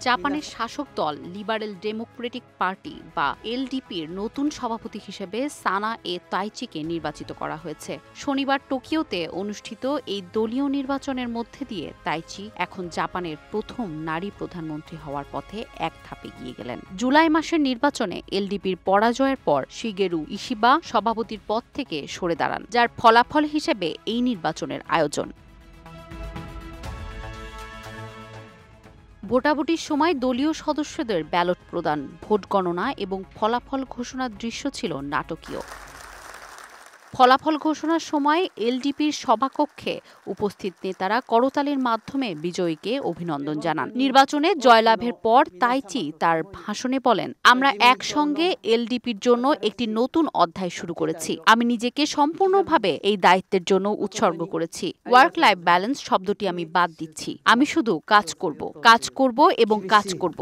জাপানের শাসক দল লিবারেল ডেমোক্রেটিক পার্টি বা এলডিপির নতুন সভাপতি হিসেবে সানা এ তাইচিকে নির্বাচিত করা হয়েছে। শনিবার টোকিওতে অনুষ্ঠিত এই দলীয় নির্বাচনের মধ্যে দিয়ে তাইচি এখন জাপানের প্রথম নারী প্রধানমন্ত্রী হওয়ার পথে এক ধাপ এগিয়ে গেলেন। জুলাই মাসের নির্বাচনে এলডিপির পরাজয়ের পর শিগেরু ইশিবা সভাপতির পদ থেকে সরে দাঁড়ান, যার ফলাফল হিসেবে এই নির্বাচনের আয়োজন। ভোটাভুটির সময় দলীয় সদস্যদের ব্যালট প্রদান, ভোট গণনা এবং ফলাফল ঘোষণার দৃশ্য ছিল নাটকীয়। ফলাফল ঘোষণার সময় এলডিপির সভাকক্ষে উপস্থিত নেতারা করতালির মাধ্যমে বিজয়ীকে অভিনন্দন জানান। নির্বাচনে জয়লাভের পর তাইচি তার ভাষণে বলেন, আমরা একসঙ্গে এলডিপির জন্য একটি নতুন অধ্যায় শুরু করেছি। আমি নিজেকে সম্পূর্ণভাবে এই দায়িত্বের জন্য উৎসর্গ করেছি। ওয়ার্ক লাইফ ব্যালেন্স শব্দটি আমি বাদ দিচ্ছি। আমি শুধু কাজ করব এবং কাজ করব।